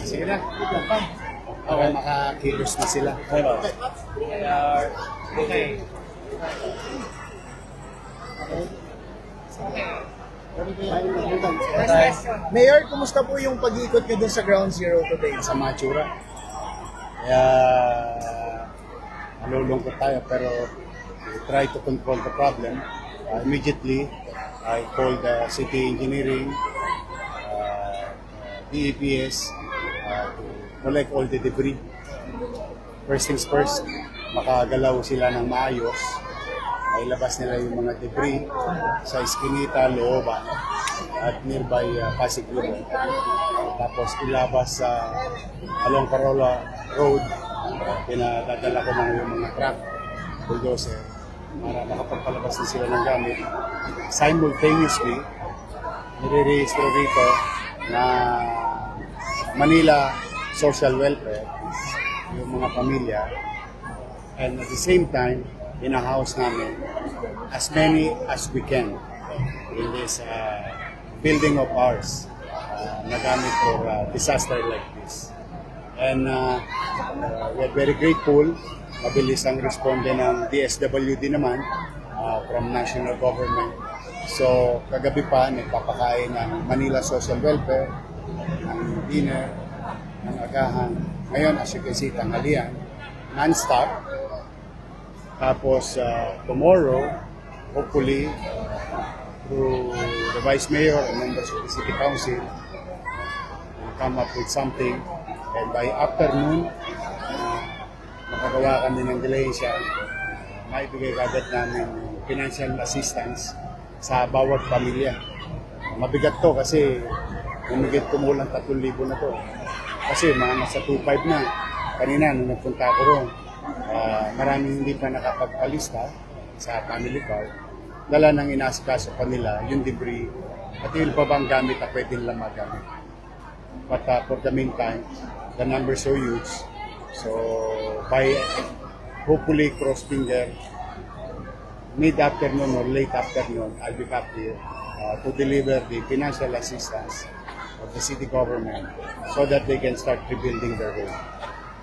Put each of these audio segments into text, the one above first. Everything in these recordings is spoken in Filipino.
Sige na. Para makakilos na sila. Okay. Mayor, kumusta po yung pag-iikot niyo dun sa Ground Zero today sa Machura? Kaya malulungkot tayo pero we try to control the problem. Immediately, I called the city engineering, DEPS to collect all the debris. First things first, makagalaw sila ng maayos. Mailabas nila yung mga debris sa Eskinita, Looban at nearby Pasig River. Tapos ilabas sa along Parola Road, pinadadala ko ng yung mga truck, bulldozer, para makapagpalabas na sila ng gamit. Simultaneously, nire-register rito na Manila Social Welfare, yung mga pamilya, and at the same time, in-house namin as many as we can in this building of ours na gamit for disaster like this. And we're very grateful. Mabilis ang responde ng DSWD naman from national government. So kagabi pa nagpapakain ng Manila Social Welfare, ng dinner, ng agahan. Ngayon, as you can see, tanghalian, non-stop. Tapos tomorrow, hopefully, through the Vice Mayor and members of the City Council, will come up with something. And by afternoon, makagawa kami ng dilensya, maibigay agad namin financial assistance sa bawat pamilya. Mabigat to kasi umigit kumulang 3,000 na to. Kasi mga nasa 2,500 na. Kanina, nung nagpunta ako roon, maraming hindi pa nakapagpalista sa family card. Dala nang inasikaso pa nila yung debris at yung pa bang gamit na pwede nilang magamit. But for the meantime, the numbers are huge. So by hopefully cross finger, mid-afternoon or late afternoon, I'll be back here to deliver the financial assistance of the city government so that they can start rebuilding their home.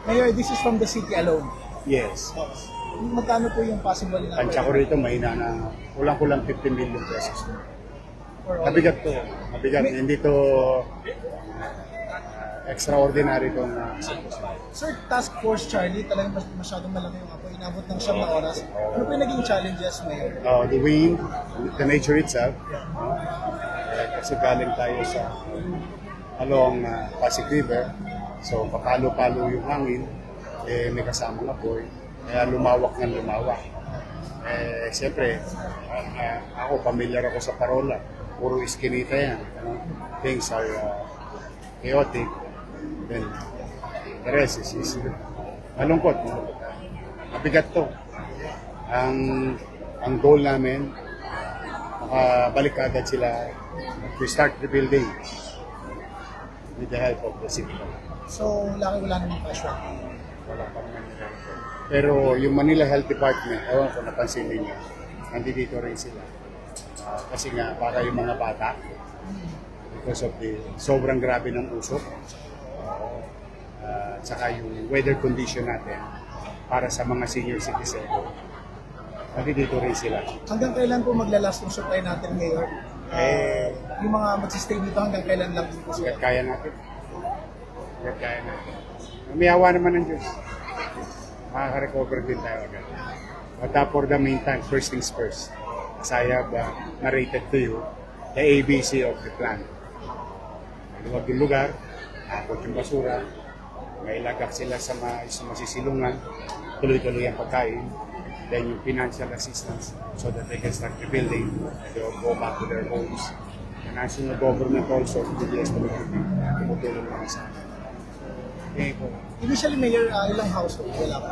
Mayor, this is from the city alone. Yes. Magkano po yung possible na? Tansya ko rito, mahina na kulang-kulang 15 million pesos. Mabigat to. Mabigat. Hindi to extraordinary itong Sir, Task Force Charlie, talagang masyadong malaki yung apoy. Inabot ng 7 na oras. Ano po yung naging challenges, Mayor? the wind, the nature itself. Kasi galing tayo sa along Pasig River. So, papalo-palo yung hangin. May kasamang apoy. Kaya lumawak ng lumawak. Siyempre, ako, familiar ako sa Parola. Puro Eskinita yan. Things are chaotic. Then, the rest is malungkot. Mabigat to. Ang goal namin, makabalik agad sila to start rebuilding with the help of the city. So, wala namang pressure. Wala pa naman nila. Pero yung Manila Health Department, ewan ko napansin ninyo, nandito rin sila. Kasi nga, baka yung mga bata, because of the sobrang grabe ng usok, saka yung weather condition natin para sa mga senior citizen, nandito rin sila. Hanggang kailan po maglalast yung supply natin, Mayor? Yung mga magsistay dito hanggang kailan lang po sila? Kaya natin. Kaya natin. May awa naman ng Diyos. Makaka-recover din tayo agad. But for the meantime, first things first. As I have narrated to you, the ABC of the plan. Maluwag yung lugar, nakakot yung basura, may ilagak sila sa masisilungan, tuloy-tuloy ang pagkain, then yung financial assistance so that they can start rebuilding and they will go back to their homes. The national government also, the DSWD, tumutulong naman sa akin. Okay po. Initially, Mayor, ilang household? Wala pa.